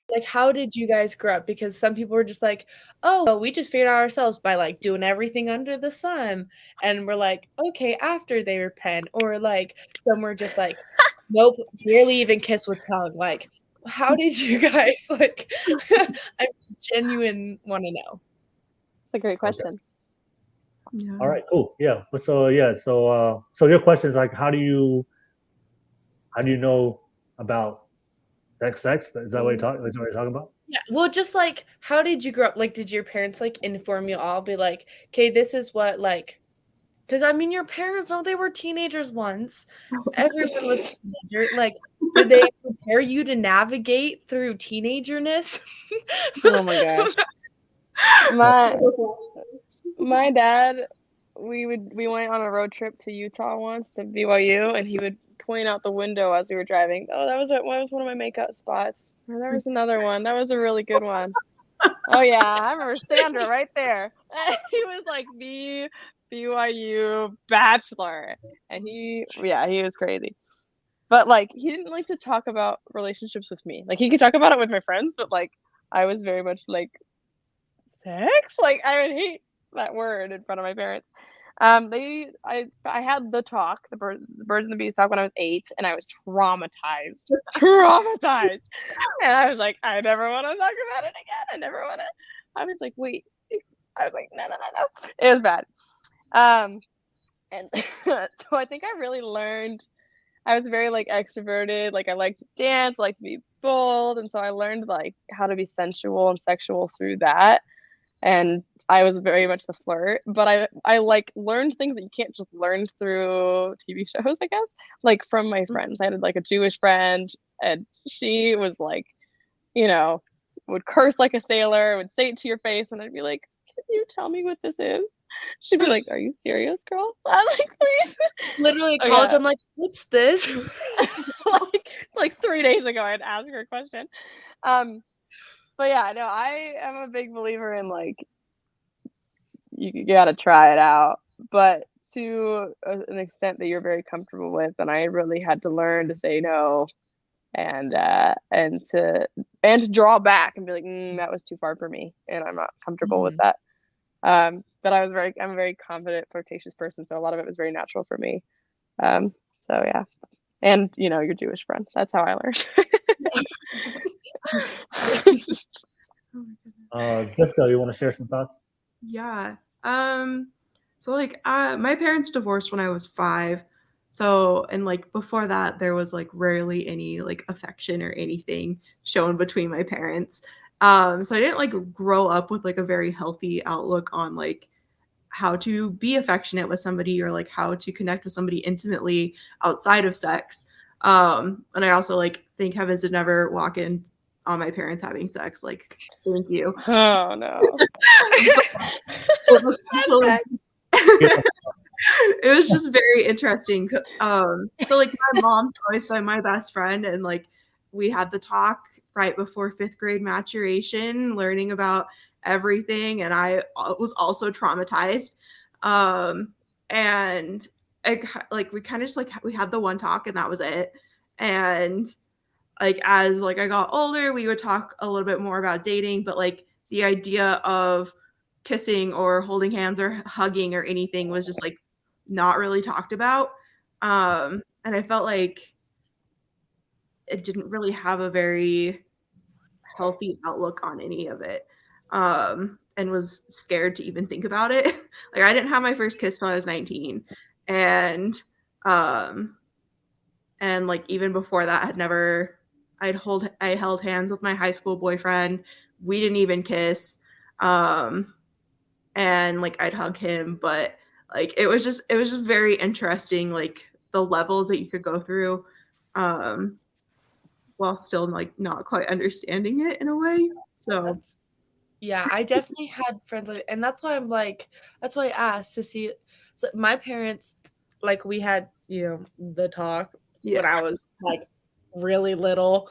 like, how did you guys grow up? Because some people were just like, "Oh, well, we just figured out ourselves by, like, doing everything under the sun," and we're like, "Okay," after they repent, or, like, some were just like, "Nope, barely even kiss with tongue," like, how did you guys, like I genuine wanna know. It's a great Okay. question. Yeah. All right. Cool. Yeah. So yeah. So your question is like, how do you know about sex? Is that what you're talking? Is that what you're talking about? Yeah, well, just, like, how did you grow up? Like, did your parents, like, inform you all, be like, "'Kay, this is what, like" 'cause, I mean, your parents know they were teenagers once. Everyone was a teenager, like, did they prepare you to navigate through teenagerness? Oh my gosh. My dad, we went on a road trip to Utah once to BYU, and he would point out the window as we were driving. Oh, that was one of my makeout spots. Or there was another one. That was a really good one. Oh yeah, I remember Sandra right there. He was like the BYU bachelor, and he was crazy. But like he didn't like to talk about relationships with me. Like he could talk about it with my friends, but like I was very much like sex. Like I would hate that word in front of my parents. I had the talk, the birds and the bees talk when I was 8, and I was traumatized, traumatized, and I was like, I never want to talk about it again. I never want to. I was like, wait. I was like, no, no, no, no. It was bad. And so I think I really learned. I was very like extroverted. Like I liked to dance, I liked to be bold, and so I learned like how to be sensual and sexual through that. And I was very much the flirt, but I like learned things that you can't just learn through TV shows, I guess. Like from my friends. I had like a Jewish friend, and she was like, you know, would curse like a sailor, would say it to your face, and I'd be like, "Can you tell me what this is?" She'd be like, "Are you serious, girl?" I was like, "Please." Literally at Oh college, yeah. I'm like, "What's this?" like 3 days ago, I'd ask her a question. Um, but yeah, no, I am a big believer in like you gotta try it out, but to an extent that you're very comfortable with. And I really had to learn to say no and to draw back and be like, that was too far for me, and I'm not comfortable with that. But I'm a very confident, flirtatious person, so a lot of it was very natural for me. So yeah, and your Jewish friend. That's how I learned. Jessica, you want to share some thoughts? Yeah. So like my parents divorced when I was 5. So and like before that there was like rarely any like affection or anything shown between my parents. So I didn't like grow up with like a very healthy outlook on like how to be affectionate with somebody or like how to connect with somebody intimately outside of sex. And I also like thank heavens did never walk in on my parents having sex. Like, thank you. Oh no. It was Okay. it was just very interesting. So like my mom's always been my best friend, and like we had the talk right before 5th grade maturation, learning about everything, and I was also traumatized. And like we kind of just like we had the one talk, and that was it. And like as like I got older, we would talk a little bit more about dating, but like the idea of kissing or holding hands or hugging or anything was just like not really talked about. And I felt like it didn't really have a very healthy outlook on any of it. And was scared to even think about it. Like I didn't have my first kiss till I was 19. And um and like even before that I held hands with my high school boyfriend. We didn't even kiss. And like I'd hug him, but like it was just very interesting, like the levels that you could go through um while still like not quite understanding it in a way. So That's Yeah, I definitely had friends like and that's why I'm like that's why I asked to see so my parents, like, we had, the talk yeah. when I was, like, really little,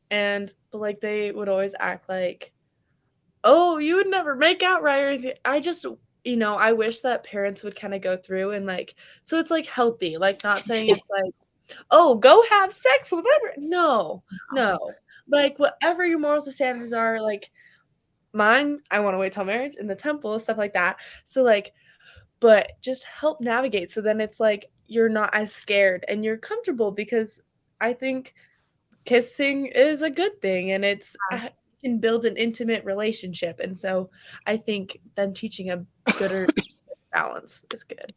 but, like, they would always act like, "Oh, you would never make out right or anything." I just I wish that parents would kinda go through and, like so it's, like, healthy, like, not saying it's like, "Oh, go have sex with every" No, no. like whatever your morals and standards are, like mine, I want to wait till marriage in the temple, stuff like that. So like, but just help navigate. So then it's like you're not as scared and you're comfortable, because I think kissing is a good thing, and it's can build an intimate relationship. And so I think them teaching a gooder balance is good.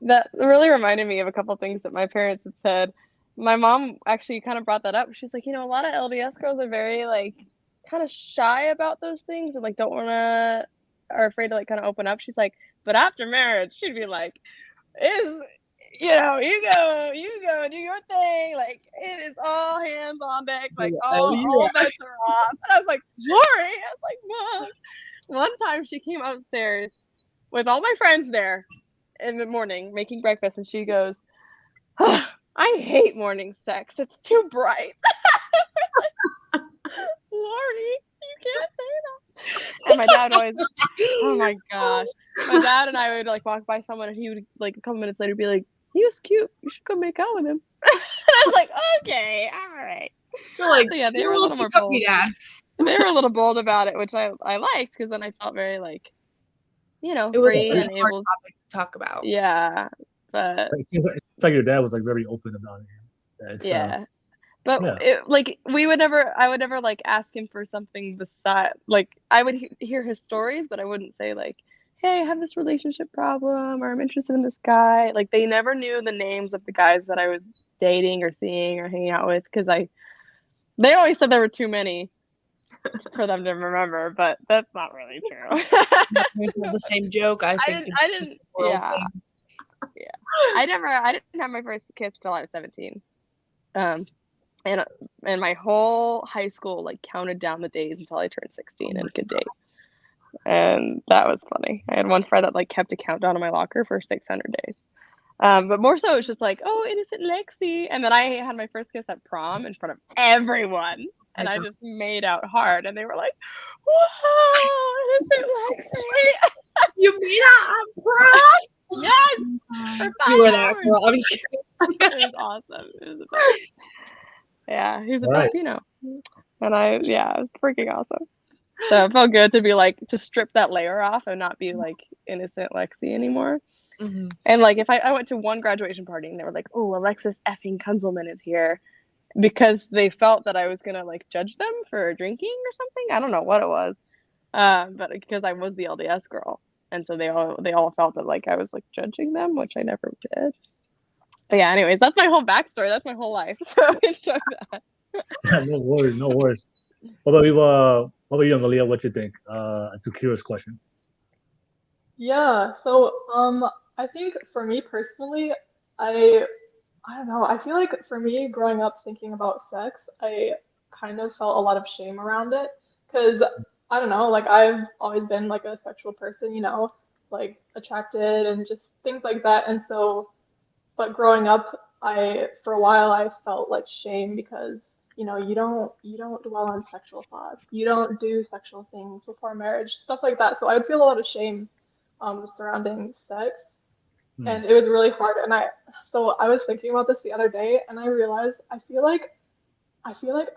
That really reminded me of a couple things that my parents had said. My mom actually kind of brought that up. She's like, a lot of LDS girls are very like kind of shy about those things and like don't want to, are afraid to like kind of open up. She's like, but after marriage, she'd be like, is you go and do your thing. Like it is all hands on deck. Like all bets are off. And I was like, Lori. I was like, Mom. One time she came upstairs with all my friends there in the morning making breakfast, and she goes, oh, I hate morning sex. It's too bright. Lori, you can't say that. And my dad always, oh my gosh. My dad and I would like walk by someone, and he would like a couple minutes later be like, he was cute. You should go make out with him. And I was like, okay, all right. You're like, so yeah, they you're were a little more bold. Dad. They were a little bold about it, which I liked, because then I felt very like, it was free a and hard able topic to talk about. Yeah, but It seems like your dad was like very open about it. Yeah. But I would never like ask him for something beside, like I would hear his stories, but I wouldn't say like, hey, I have this relationship problem, or I'm interested in this guy. Like they never knew the names of the guys that I was dating or seeing or hanging out with, because they always said there were too many for them to remember, but that's not really true. The same joke. I didn't. Yeah. I didn't have my first kiss till I was 17. And my whole high school like counted down the days until I turned 16 and could date. And that was funny. I had one friend that like kept a countdown on my locker for 600 days. But more so it's just like, oh, innocent Lexi. And then I had my first kiss at prom in front of everyone. And I just made out hard, and they were like, whoa, innocent Lexi. You made out at prom? Yes. For 5 You were that hours. girl. I'm just kidding. It was awesome. It was the best. Yeah, he was a Filipino. And it was freaking awesome. So it felt good to be like, to strip that layer off and not be like innocent Lexi anymore. Mm-hmm. And like, if I went to one graduation party and they were like, oh, Alexis effing Kunzelman is here, because they felt that I was gonna like judge them for drinking or something. I don't know what it was. But because I was the LDS girl. And so they all felt that like I was like judging them, which I never did. But yeah, anyways, that's my whole backstory. That's my whole life. So enjoy that. No worries. What about you, Amelia? What you think? To Kira's question. Yeah. So I think for me personally, I don't know. I feel like for me, growing up thinking about sex, I kind of felt a lot of shame around it, because I don't know, like I've always been like a sexual person, like attracted and just things like that. And so, but growing up, for a while I felt like shame, because you don't dwell on sexual thoughts, you don't do sexual things before marriage, stuff like that. So I would feel a lot of shame surrounding sex. And it was really hard. And I was thinking about this the other day, and I realized I feel like I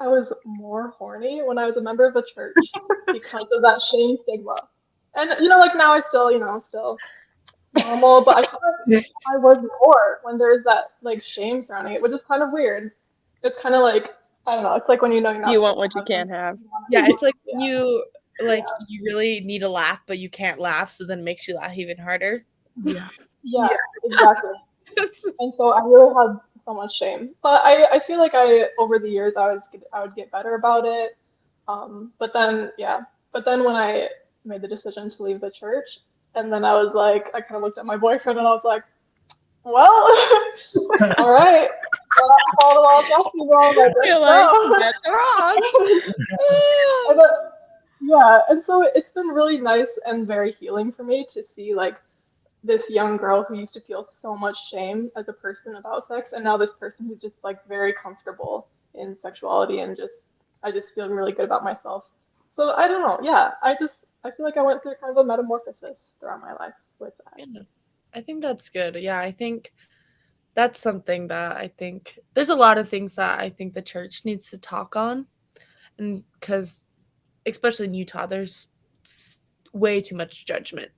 was more horny when I was a member of the church because of that shame stigma. And like now I still normal, but I feel like I was more when there's that like shame surrounding it, which is kind of weird. It's kind of like, I don't know, it's like when you're not. You want what you can't have. Yeah, it's like you really need to laugh, but you can't laugh, so then it makes you laugh even harder. Yeah, exactly. And so I really had so much shame, but I feel like over the years I would get better about it. But then when I made the decision to leave the church, and then I was like, I kind of looked at my boyfriend and I was like, well, all right, well, I followed along. And so it's been really nice and very healing for me to see like this young girl who used to feel so much shame as a person about sex, and now this person who's just like very comfortable in sexuality, and I just feel really good about myself. So I don't know. Yeah, I feel like I went through kind of a metamorphosis throughout my life with that. Yeah, I think that's good. Yeah, I think that's something that I think there's a lot of things that I think the church needs to talk on, and because especially in Utah, there's way too much judgment